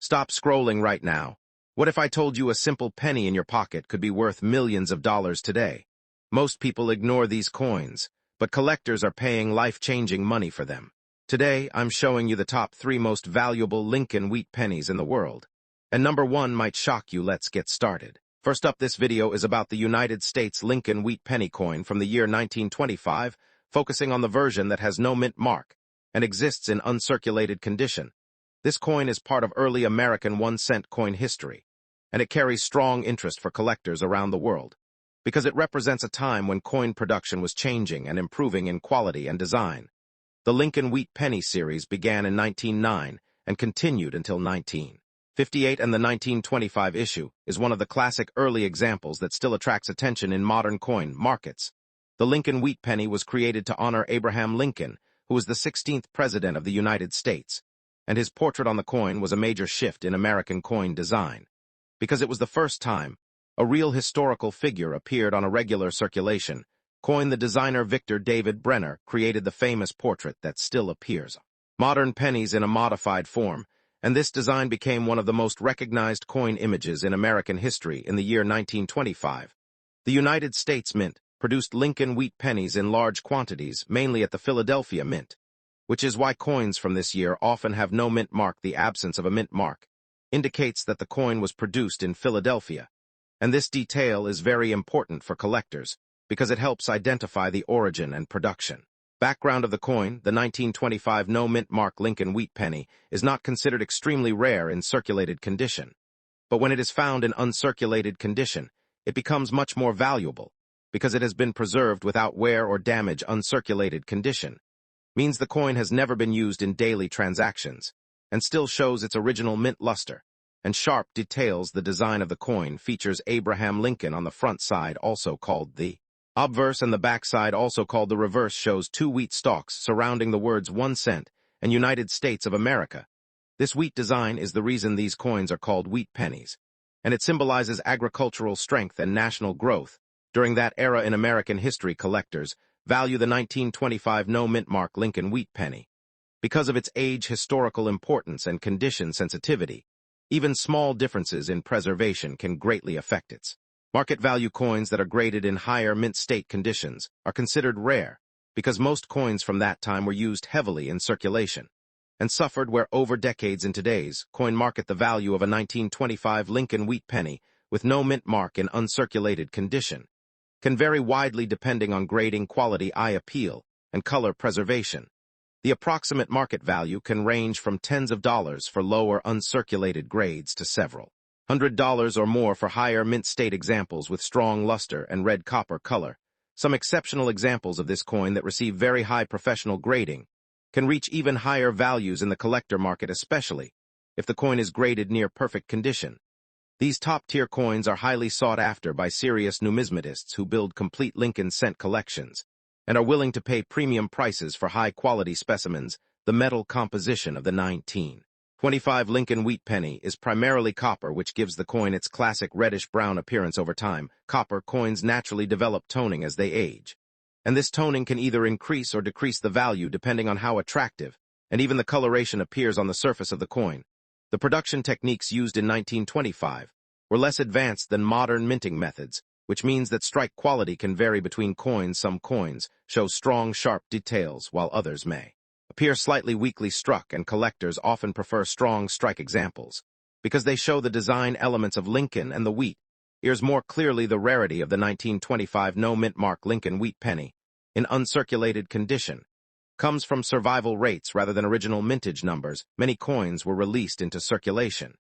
Stop scrolling right now. What if I told you a simple penny in your pocket could be worth millions of dollars today? Most people ignore these coins, but collectors are paying life-changing money for them. Today, I'm showing you the top 3 most valuable Lincoln Wheat Pennies in the world. And number 1 might shock you. Let's get started. First up, this video is about the United States Lincoln Wheat Penny coin from the year 1925, focusing on the version that has no mint mark and exists in uncirculated condition. This coin is part of early American 1-cent coin history, and it carries strong interest for collectors around the world, because it represents a time when coin production was changing and improving in quality and design. The Lincoln Wheat Penny series began in 1909 and continued until 1958, and the 1925 issue is one of the classic early examples that still attracts attention in modern coin markets. The Lincoln Wheat Penny was created to honor Abraham Lincoln, who was the 16th President of the United States, and his portrait on the coin was a major shift in American coin design, because it was the first time a real historical figure appeared on a regular circulation. The designer Victor David Brenner created the famous portrait that still appears on modern pennies in a modified form, and this design became one of the most recognized coin images in American history in the year 1925. The United States Mint produced Lincoln Wheat Pennies in large quantities, mainly at the Philadelphia Mint, which is why coins from this year often have no mint mark. The absence of a mint mark indicates that the coin was produced in Philadelphia, and this detail is very important for collectors because it helps identify the origin and production. Background of the coin: the 1925 no mint mark Lincoln Wheat Penny is not considered extremely rare in circulated condition, but when it is found in uncirculated condition, it becomes much more valuable because it has been preserved without wear or damage. Uncirculated condition means the coin has never been used in daily transactions and still shows its original mint luster and sharp details. The design of the coin features Abraham Lincoln on the front side, also called the obverse, and the back side, also called the reverse, shows 2 wheat stalks surrounding the words 1 cent and United States of America. This wheat design is the reason these coins are called wheat pennies, and it symbolizes agricultural strength and national growth. During that era in American history, collectors value the 1925 no mint mark Lincoln Wheat Penny because of its age, historical importance, and condition sensitivity. Even small differences in preservation can greatly affect its market value. Coins that are graded in higher mint state conditions are considered rare because most coins from that time were used heavily in circulation and suffered wear over decades. In today's coin market, the value of a 1925 Lincoln Wheat Penny with no mint mark in uncirculated condition can vary widely depending on grading, quality, eye appeal, and color preservation. The approximate market value can range from tens of dollars for lower uncirculated grades to several $100 or more for higher mint state examples with strong luster and red copper color. Some exceptional examples of this coin that receive very high professional grading can reach even higher values in the collector market, especially if the coin is graded near perfect condition. These top-tier coins are highly sought after by serious numismatists who build complete Lincoln cent collections and are willing to pay premium prices for high-quality specimens. The metal composition of the 1925 Lincoln Wheat Penny is primarily copper, which gives the coin its classic reddish-brown appearance over time. Copper coins naturally develop toning as they age, and this toning can either increase or decrease the value depending on how attractive and even the coloration appears on the surface of the coin. The production techniques used in 1925 were less advanced than modern minting methods, which means that strike quality can vary between coins. Some coins show strong, sharp details, while others may appear slightly weakly struck, and collectors often prefer strong strike examples because they show the design elements of Lincoln and the wheat ears more clearly. The rarity of the 1925 no mint mark Lincoln Wheat Penny in uncirculated condition comes from survival rates rather than original mintage numbers. Many coins were released into circulation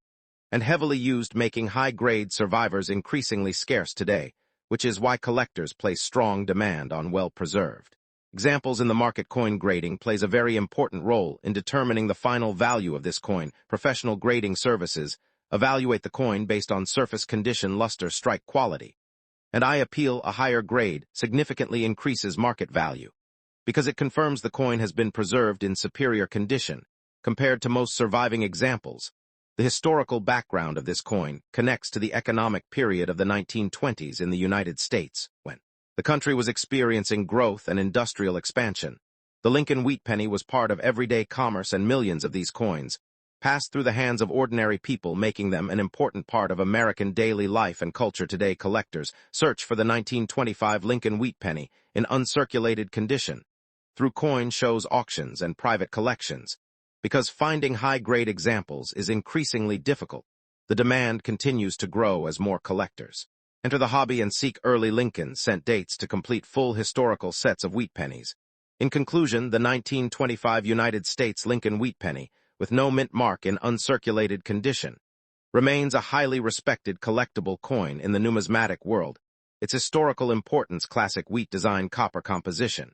and heavily used, making high-grade survivors increasingly scarce today, which is why collectors place strong demand on well-preserved examples in the market. Coin grading plays a very important role in determining the final value of this coin. Professional grading services evaluate the coin based on surface condition, luster, strike quality, and eye appeal. A higher grade significantly increases market value because it confirms the coin has been preserved in superior condition compared to most surviving examples. The historical background of this coin connects to the economic period of the 1920s in the United States, when the country was experiencing growth and industrial expansion. The Lincoln Wheat Penny was part of everyday commerce, and millions of these coins passed through the hands of ordinary people, making them an important part of American daily life and culture. Today, collectors search for the 1925 Lincoln Wheat Penny in uncirculated condition through coin shows, auctions, and private collections. Because finding high-grade examples is increasingly difficult, the demand continues to grow as more collectors enter the hobby and seek early Lincoln cent dates to complete full historical sets of wheat pennies. In conclusion, the 1925 United States Lincoln Wheat Penny, with no mint mark in uncirculated condition, remains a highly respected collectible coin in the numismatic world. Its historical importance, classic wheat design, copper composition,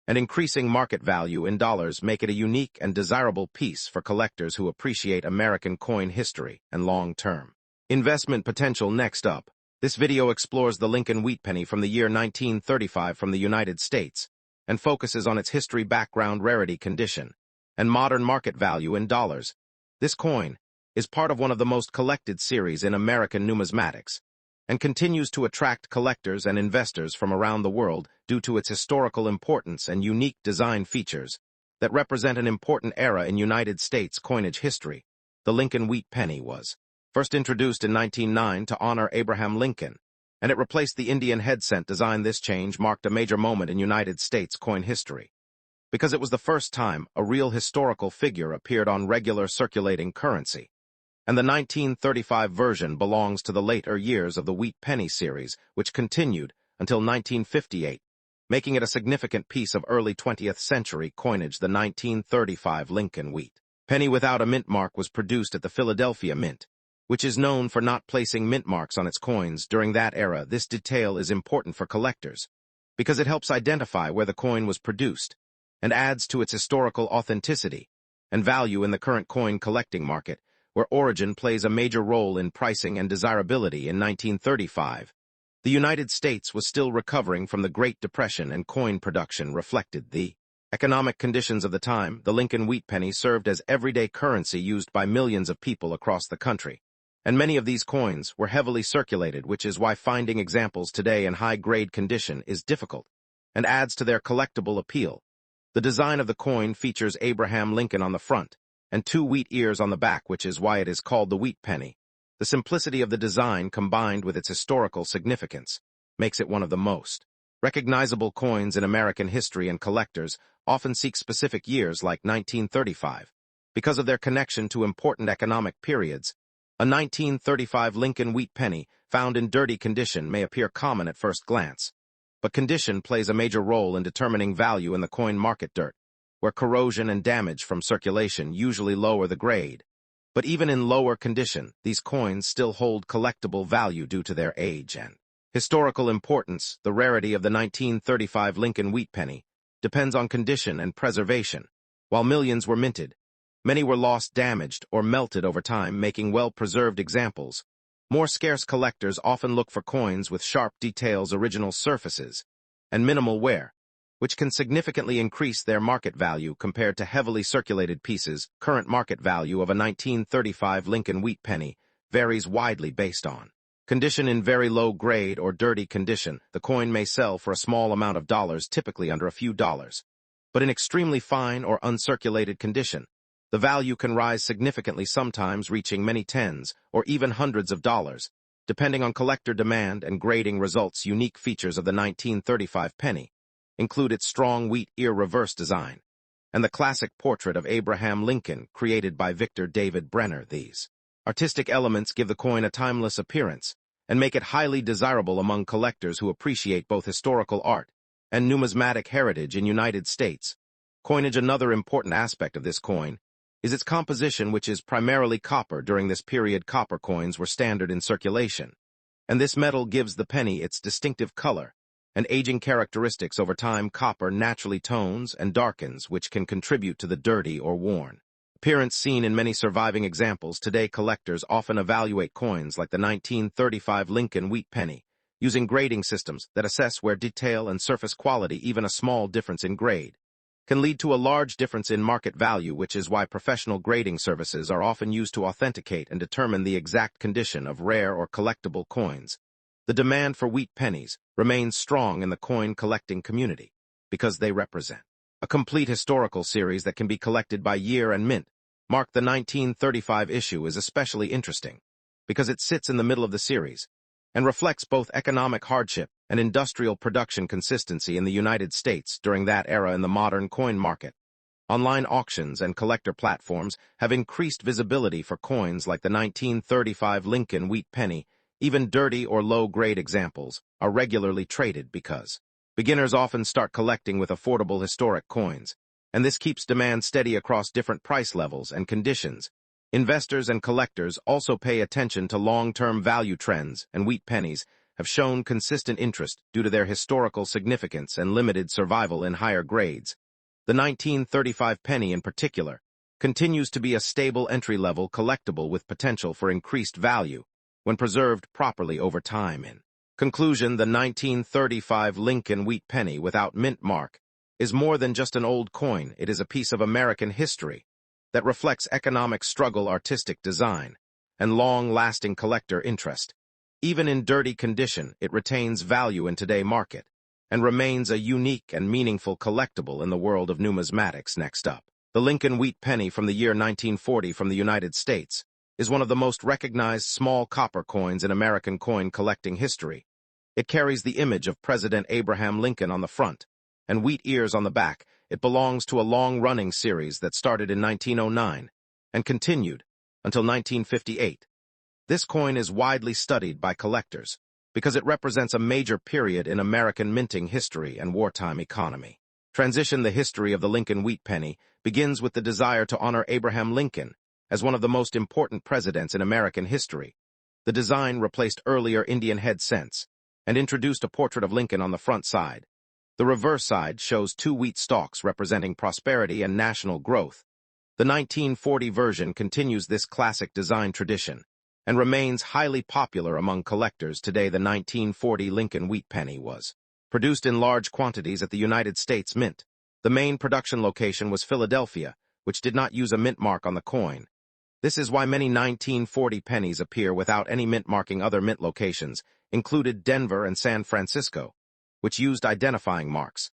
and increasing market value in dollars make it a unique and desirable piece for collectors who appreciate American coin history and long-term investment potential. Next up, this video explores the Lincoln Wheat Penny from the year 1935 from the United States and focuses on its history, background, rarity, condition, and modern market value in dollars. This coin is part of one of the most collected series in American numismatics and continues to attract collectors and investors from around the world due to its historical importance and unique design features that represent an important era in United States coinage history. The Lincoln Wheat Penny was first introduced in 1909 to honor Abraham Lincoln, and it replaced the Indian head cent design. This change marked a major moment in United States coin history, because it was the first time a real historical figure appeared on regular circulating currency. And the 1935 version belongs to the later years of the Wheat Penny series, which continued until 1958, making it a significant piece of early 20th century coinage. The 1935 Lincoln Wheat Penny without a mint mark was produced at the Philadelphia Mint, which is known for not placing mint marks on its coins during that era. This detail is important for collectors because it helps identify where the coin was produced and adds to its historical authenticity and value in the current coin collecting market, where origin plays a major role in pricing and desirability. In 1935, the United States was still recovering from the Great Depression, and coin production reflected the economic conditions of the time. The Lincoln Wheat Penny served as everyday currency used by millions of people across the country, and many of these coins were heavily circulated, which is why finding examples today in high-grade condition is difficult and adds to their collectible appeal. The design of the coin features Abraham Lincoln on the front and two wheat ears on the back, which is why it is called the Wheat Penny. The simplicity of the design, combined with its historical significance, makes it one of the most recognizable coins in American history, and collectors often seek specific years like 1935 because of their connection to important economic periods. A 1935 Lincoln Wheat Penny found in dirty condition may appear common at first glance, but condition plays a major role in determining value in the coin market. Dirt, where corrosion and damage from circulation usually lower the grade. But even in lower condition, these coins still hold collectible value due to their age and historical importance. The rarity of the 1935 Lincoln Wheat Penny depends on condition and preservation. While millions were minted, many were lost, damaged, or melted over time, making well-preserved examples. More scarce collectors often look for coins with sharp details, original surfaces, and minimal wear, which can significantly increase their market value compared to heavily circulated pieces. Current market value of a 1935 Lincoln Wheat Penny varies widely based on condition. In very low grade or dirty condition, the coin may sell for a small amount of dollars, typically under a few dollars. But in extremely fine or uncirculated condition, the value can rise significantly, sometimes reaching many tens or even hundreds of dollars, depending on collector demand and grading results. Unique features of the 1935 penny include its strong wheat ear reverse design and the classic portrait of Abraham Lincoln created by Victor David Brenner. These artistic elements give the coin a timeless appearance and make it highly desirable among collectors who appreciate both historical art and numismatic heritage. In United States coinage, another important aspect of this coin is its composition, which is primarily copper. During this period, copper coins were standard in circulation, and this metal gives the penny its distinctive color and aging characteristics. Over time, copper naturally tones and darkens, which can contribute to the dirty or worn appearance seen in many surviving examples. Today, collectors often evaluate coins like the 1935 Lincoln Wheat Penny using grading systems that assess wear, detail, and surface quality. Even a small difference in grade can lead to a large difference in market value, which is why professional grading services are often used to authenticate and determine the exact condition of rare or collectible coins. The demand for wheat pennies remains strong in the coin collecting community because they represent a complete historical series that can be collected by year and mint. mark the 1935 issue is especially interesting because it sits in the middle of the series and reflects both economic hardship and industrial production consistency in the United States during that era in the modern coin market. Online auctions and collector platforms have increased visibility for coins like the 1935 Lincoln Wheat Penny. Even dirty or low-grade examples are regularly traded because beginners often start collecting with affordable historic coins, and this keeps demand steady across different price levels and conditions. Investors and collectors also pay attention to long-term value trends, and wheat pennies have shown consistent interest due to their historical significance and limited survival in higher grades. The 1935 penny in particular continues to be a stable entry-level collectible with potential for increased value when preserved properly over time. In conclusion, the 1935 Lincoln Wheat Penny without mint mark is more than just an old coin. It is a piece of American history that reflects economic struggle, artistic design, and long-lasting collector interest. Even in dirty condition, it retains value in today's market and remains a unique and meaningful collectible in the world of numismatics. Next up, the Lincoln Wheat Penny from the year 1940 from the United States is one of the most recognized small copper coins in American coin collecting history. It carries the image of President Abraham Lincoln on the front and wheat ears on the back. It belongs to a long-running series that started in 1909 and continued until 1958. This coin is widely studied by collectors because it represents a major period in American minting history and wartime economy. The history of the Lincoln Wheat Penny begins with the desire to honor Abraham Lincoln as one of the most important presidents in American history. The design replaced earlier Indian head cents and introduced a portrait of Lincoln on the front side. The reverse side shows two wheat stalks representing prosperity and national growth. The 1940 version continues this classic design tradition and remains highly popular among collectors today. The 1940 Lincoln Wheat Penny was produced in large quantities at the United States Mint. The main production location was Philadelphia, which did not use a mint mark on the coin. This is why many 1940 pennies appear without any mint marking. Other mint locations included Denver and San Francisco, which used identifying marks.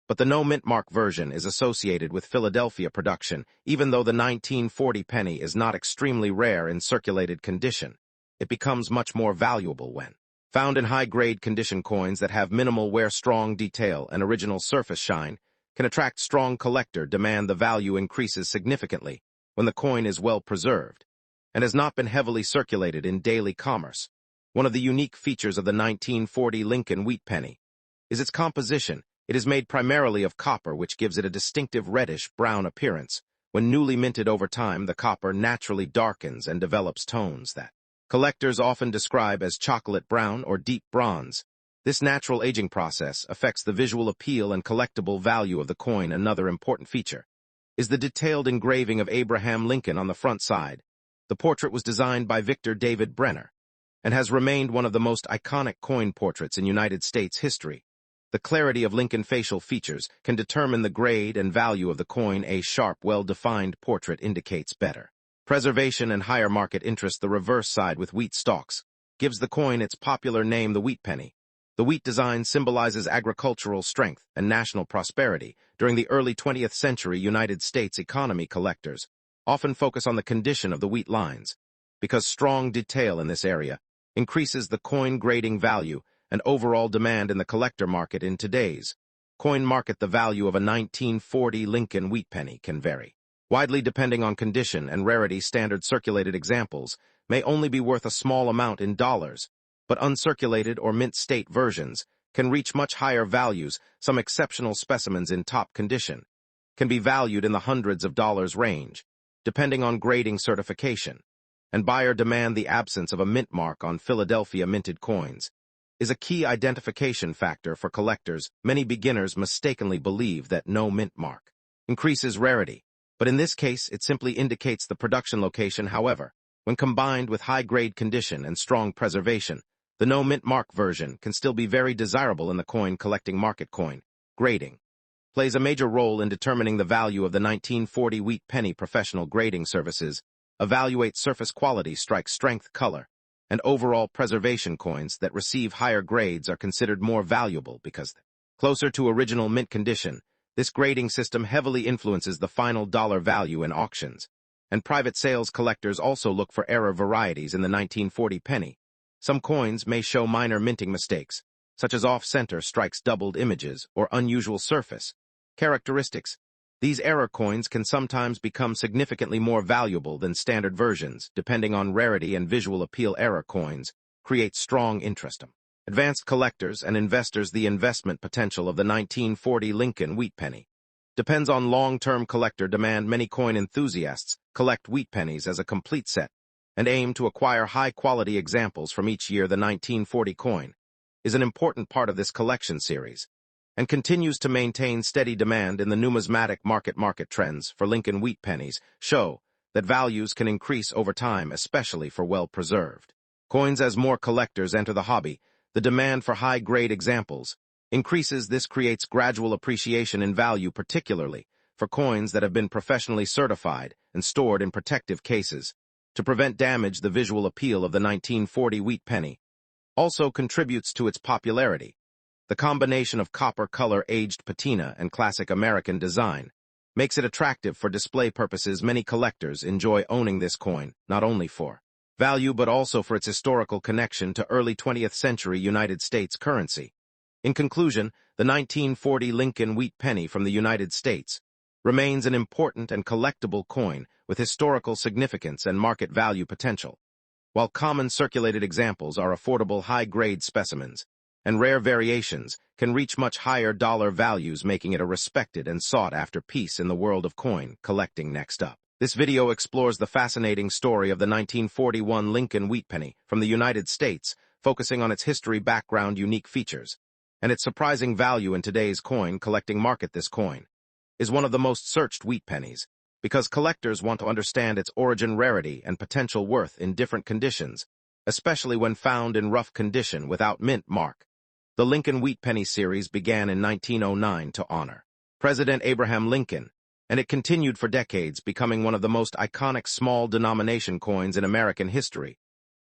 But the no mint mark version is associated with Philadelphia production. Even though the 1940 penny is not extremely rare in circulated condition, it becomes much more valuable when found in high-grade condition. Coins that have minimal wear, strong detail, and original surface shine can attract strong collector demand. The value increases significantly when the coin is well preserved and has not been heavily circulated in daily commerce. One of the unique features of the 1940 Lincoln Wheat Penny is its composition. It is made primarily of copper, which gives it a distinctive reddish-brown appearance. When newly minted over time, the copper naturally darkens and develops tones that collectors often describe as chocolate brown or deep bronze. This natural aging process affects the visual appeal and collectible value of the coin. Another important feature is the detailed engraving of Abraham Lincoln on the front side. The portrait was designed by Victor David Brenner and has remained one of the most iconic coin portraits in United States history. The clarity of Lincoln facial features can determine the grade and value of the coin. A sharp, well-defined portrait indicates better preservation and higher market interest. The reverse side with wheat stalks gives the coin its popular name, the wheat penny. The wheat design symbolizes agricultural strength and national prosperity. During the early 20th century United States economy, collectors often focus on the condition of the wheat lines because strong detail in this area increases the coin grading value and overall demand in the collector market. In today's coin market, the value of a 1940 Lincoln Wheat Penny can vary widely depending on condition and rarity. Standard circulated examples may only be worth a small amount in dollars, but uncirculated or mint state versions can reach much higher values. Some exceptional specimens in top condition can be valued in the hundreds of dollars range, depending on grading certification and buyer demand. The absence of a mint mark on Philadelphia minted coins is a key identification factor for collectors. Many beginners mistakenly believe that no mint mark increases rarity, but in this case it simply indicates the production location. However, when combined with high-grade condition and strong preservation, the no mint mark version can still be very desirable in the coin collecting market. Coin grading plays a major role in determining the value of the 1940 Wheat Penny. Professional grading services evaluate surface quality, strike strength, color, and overall preservation. Coins that receive higher grades are considered more valuable because they're closer to original mint condition. This grading system heavily influences the final dollar value in auctions. And private sales collectors also look for error varieties in the 1940 penny. Some coins may show minor minting mistakes, such as off-center strikes doubled images or unusual surface characteristics. These error coins can sometimes become significantly more valuable than standard versions, depending on rarity and visual appeal. Error coins create strong interest. Advanced collectors and investors. The investment potential of the 1940 Lincoln Wheat Penny depends on long-term collector demand. Many coin enthusiasts collect wheat pennies as a complete set and aim to acquire high-quality examples from each year. The 1940 coin is an important part of this collection series and continues to maintain steady demand in the numismatic market. Market trends for Lincoln Wheat Pennies show that values can increase over time, especially for well-preserved coins. As more collectors enter the hobby, the demand for high-grade examples increases. This creates gradual appreciation in value, particularly for coins that have been professionally certified and stored in protective cases to prevent damage. The visual appeal of the 1940 wheat penny also contributes to its popularity. The combination of copper color, aged patina, and classic American design makes it attractive for display purposes. Many collectors enjoy owning this coin, not only for value but also for its historical connection to early 20th century United States currency. In conclusion, the 1940 Lincoln Wheat Penny from the United States remains an important and collectible coin with historical significance and market value potential. While common circulated examples are affordable high-grade specimens, and rare variations can reach much higher dollar values, making it a respected and sought-after piece in the world of coin collecting. Next up, this video explores the fascinating story of the 1941 Lincoln Wheat Penny from the United States, focusing on its history, background, unique features, and its surprising value in today's coin collecting market. This coin is one of the most searched wheat pennies because collectors want to understand its origin, rarity, and potential worth in different conditions, especially when found in rough condition without mint mark. The Lincoln Wheat Penny series began in 1909 to honor President Abraham Lincoln, and it continued for decades, becoming one of the most iconic small-denomination coins in American history.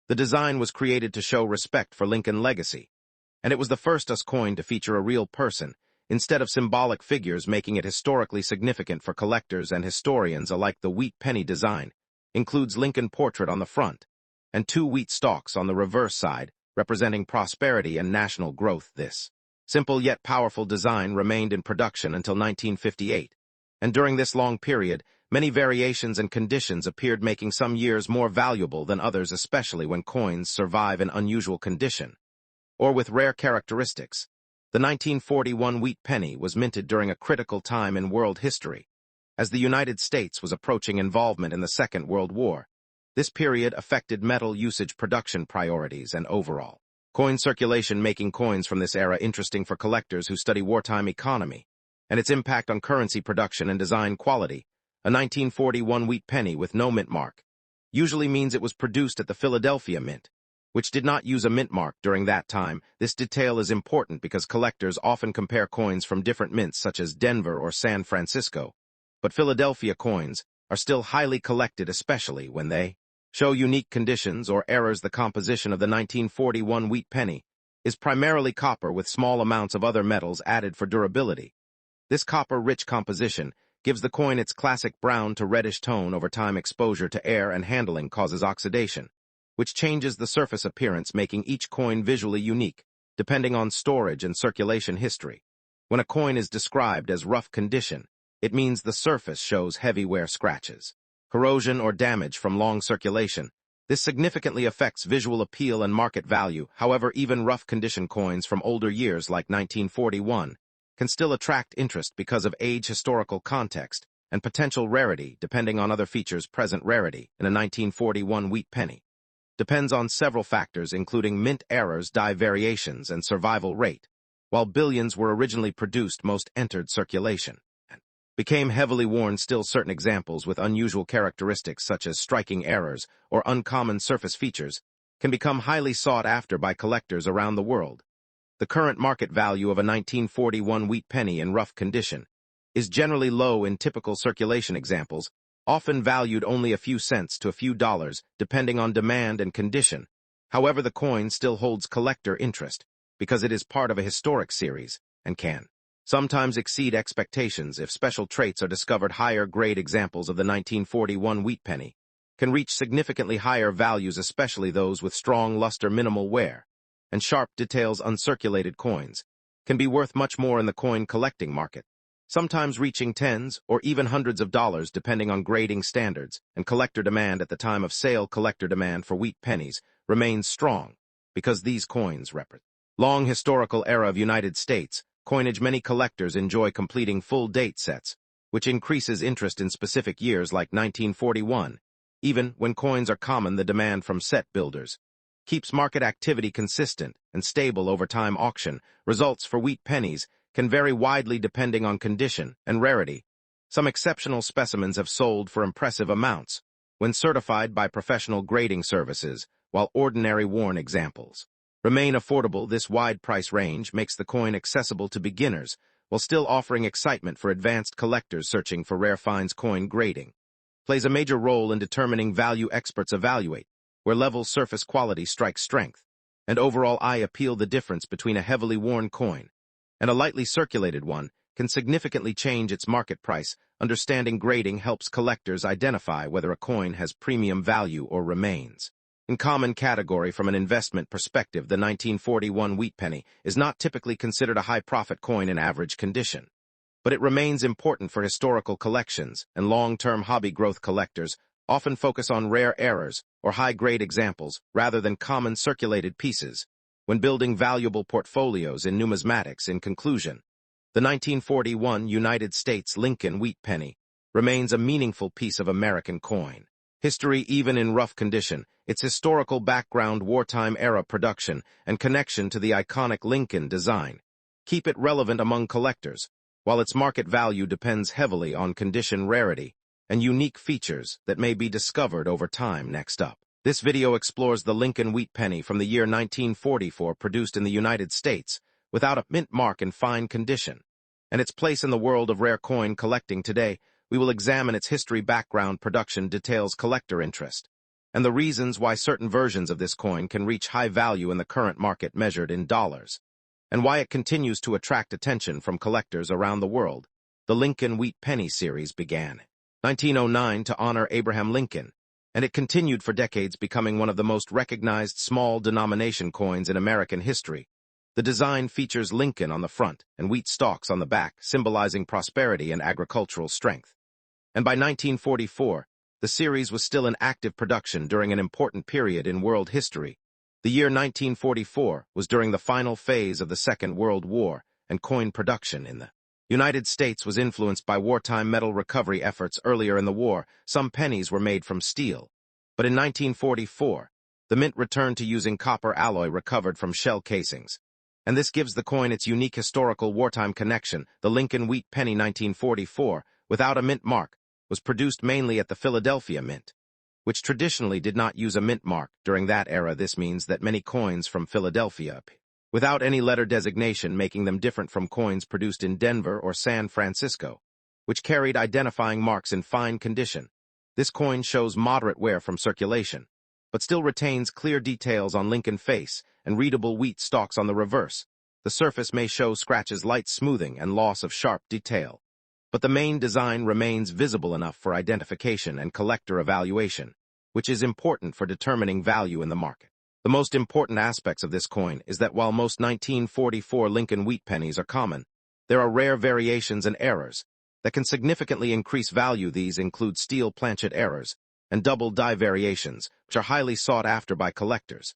The design was created to show respect for Lincoln legacy, and it was the first US coin to feature a real person instead of symbolic figures, making it historically significant for collectors and historians alike. The wheat penny design includes Lincoln portrait on the front and two wheat stalks on the reverse side, representing prosperity and national growth. This simple yet powerful design remained in production until 1958, and during this long period, many variations and conditions appeared, making some years more valuable than others, especially when coins survive in unusual condition or with rare characteristics. The 1941 wheat penny was minted during a critical time in world history, as the United States was approaching involvement in the Second World War. This period affected metal usage, production priorities, and overall coin circulation, making coins from this era interesting for collectors who study wartime economy and its impact on currency production and design quality. A 1941 wheat penny with no mint mark usually means it was produced at the Philadelphia Mint, which did not use a mint mark during that time. This detail is important because collectors often compare coins from different mints such as Denver or San Francisco, but Philadelphia coins are still highly collected, especially when they show unique conditions or errors. The composition of the 1941 wheat penny is primarily copper with small amounts of other metals added for durability. This copper-rich composition gives the coin its classic brown to reddish tone. Over time, exposure to air and handling causes oxidation, which changes the surface appearance, making each coin visually unique, depending on storage and circulation history. When a coin is described as rough condition, it means the surface shows heavy wear, scratches, corrosion, or damage from long circulation. This significantly affects visual appeal and market value. However, even rough condition coins from older years like 1941 can still attract interest because of age, historical context, and potential rarity. Depending on other features, present rarity in a 1941 wheat penny depends on several factors, including mint errors, die variations, and survival rate. While billions were originally produced, most entered circulation and became heavily worn. Still, certain examples with unusual characteristics such as striking errors or uncommon surface features can become highly sought after by collectors around the world. The current market value of a 1941 wheat penny in rough condition is generally low in typical circulation examples, often valued only a few cents to a few dollars, depending on demand and condition. However, the coin still holds collector interest because it is part of a historic series and can sometimes exceed expectations if special traits are discovered. Higher-grade examples of the 1941 wheat penny can reach significantly higher values, especially those with strong luster, minimal wear, and sharp details. Uncirculated coins can be worth much more in the coin collecting market, sometimes reaching tens or even hundreds of dollars depending on grading standards and collector demand. At the time of sale, collector demand for wheat pennies remains strong because these coins represent long historical era of United States coinage. Many collectors enjoy completing full date sets, which increases interest in specific years like 1941. Even when coins are common, the demand from set builders keeps market activity consistent and stable over time. Auction results for wheat pennies can vary widely depending on condition and rarity. Some exceptional specimens have sold for impressive amounts when certified by professional grading services, while ordinary worn examples remain affordable. This wide price range makes the coin accessible to beginners while still offering excitement for advanced collectors searching for rare finds. Coin grading plays a major role in determining value. Experts evaluate where level surface quality strikes strength and overall eye appeal. The difference between a heavily worn coin and a lightly circulated one can significantly change its market price. Understanding grading helps collectors identify whether a coin has premium value or remains in common category. From an investment perspective, the 1941 wheat penny is not typically considered a high-profit coin in average condition, but it remains important for historical collections, and long-term hobby growth collectors often focus on rare errors or high-grade examples rather than common circulated pieces when building valuable portfolios in numismatics. In conclusion, the 1941 United States Lincoln Wheat Penny remains a meaningful piece of American coin history. Even in rough condition, its historical background, wartime era production, and connection to the iconic Lincoln design keep it relevant among collectors, while its market value depends heavily on condition, rarity, and unique features that may be discovered over time. Next up, this video explores the Lincoln Wheat Penny from the year 1944, produced in the United States without a mint mark, in fine condition, and its place in the world of rare coin collecting. Today, we will examine its history, background, production details, collector interest, and the reasons why certain versions of this coin can reach high value in the current market measured in dollars, and why it continues to attract attention from collectors around the world. The Lincoln Wheat Penny series began in 1909 to honor Abraham Lincoln, and it continued for decades, becoming one of the most recognized small-denomination coins in American history. The design features Lincoln on the front and wheat stalks on the back, symbolizing prosperity and agricultural strength. And by 1944, the series was still in active production during an important period in world history. The year 1944 was during the final phase of the Second World War, and coin production in the United States was influenced by wartime metal recovery efforts. Earlier in the war, some pennies were made from steel, but in 1944, the mint returned to using copper alloy recovered from shell casings, and this gives the coin its unique historical wartime connection. The Lincoln Wheat Penny 1944, without a mint mark, was produced mainly at the Philadelphia Mint, which traditionally did not use a mint mark during that era. This means that many coins from Philadelphia appear without any letter designation, making them different from coins produced in Denver or San Francisco, which carried identifying marks in fine condition. This coin shows moderate wear from circulation, but still retains clear details on Lincoln face and readable wheat stalks on the reverse. The surface may show scratches, light smoothing, and loss of sharp detail, but the main design remains visible enough for identification and collector evaluation, which is important for determining value in the market. The most important aspects of this coin is that while most 1944 Lincoln Wheat Pennies are common, there are rare variations and errors that can significantly increase value. These include steel planchet errors and double die variations, which are highly sought after by collectors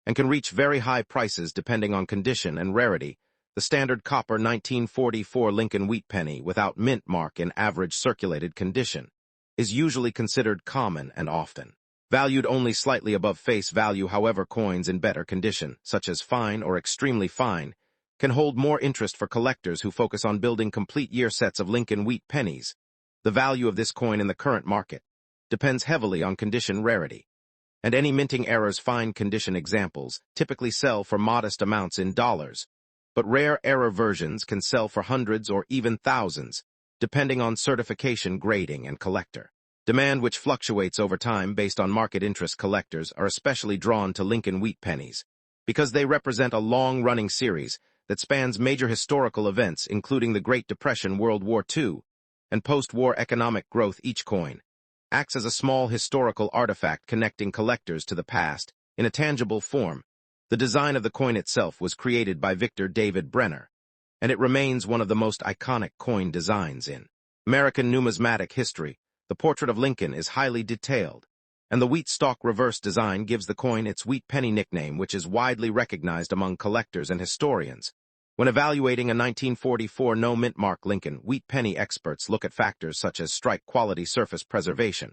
and can reach very high prices depending on condition and rarity. The standard copper 1944 Lincoln Wheat Penny without mint mark in average circulated condition is usually considered common and often valued only slightly above face value. However, coins in better condition, such as fine or extremely fine, can hold more interest for collectors who focus on building complete year sets of Lincoln Wheat Pennies. The value of this coin in the current market depends heavily on condition, rarity, and any minting errors. Fine condition examples typically sell for modest amounts in dollars, but rare error versions can sell for hundreds or even thousands, depending on certification, grading, and collector demand, which fluctuates over time based on market interest. Collectors are especially drawn to Lincoln Wheat Pennies because they represent a long-running series that spans major historical events including the Great Depression, World War II, and post-war economic growth. Each coin acts as a small historical artifact connecting collectors to the past in a tangible form. The design of the coin itself was created by Victor David Brenner, and it remains one of the most iconic coin designs in American numismatic history. The portrait of Lincoln is highly detailed, and the wheat stalk reverse design gives the coin its wheat penny nickname, which is widely recognized among collectors and historians. When evaluating a 1944 no-mint mark Lincoln Wheat Penny, experts look at factors such as strike quality, surface preservation,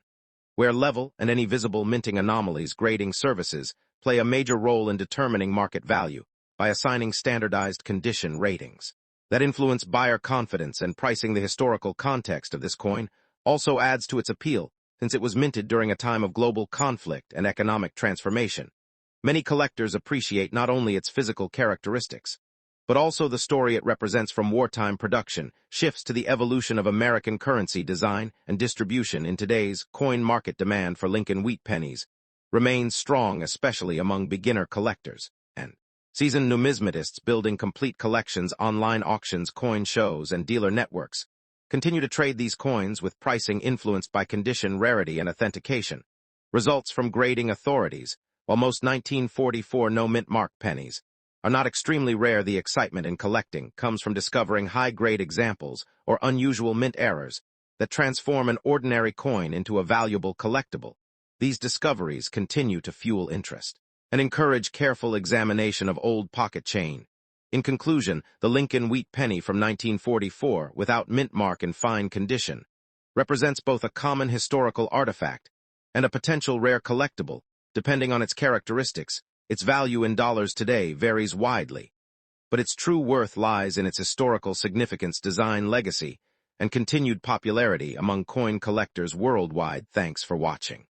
wear level, and any visible minting anomalies. Grading services play a major role in determining market value by assigning standardized condition ratings that influence buyer confidence and pricing. The historical context of this coin also adds to its appeal, since it was minted during a time of global conflict and economic transformation. Many collectors appreciate not only its physical characteristics, but also the story it represents, from wartime production shifts to the evolution of American currency design and distribution. In today's coin market, demand for Lincoln Wheat Pennies remains strong, especially among beginner collectors and seasoned numismatists building complete collections. Online auctions, coin shows, and dealer networks continue to trade these coins, with pricing influenced by condition, rarity, and authentication. Results from grading authorities: while most 1944 no-mint mark pennies are not extremely rare, the excitement in collecting comes from discovering high-grade examples or unusual mint errors that transform an ordinary coin into a valuable collectible. These discoveries continue to fuel interest and encourage careful examination of old pocket chain. In conclusion, the Lincoln Wheat Penny from 1944, without mint mark, in fine condition, represents both a common historical artifact and a potential rare collectible. Depending on its characteristics, its value in dollars today varies widely, but its true worth lies in its historical significance, design, legacy, and continued popularity among coin collectors worldwide. Thanks for watching.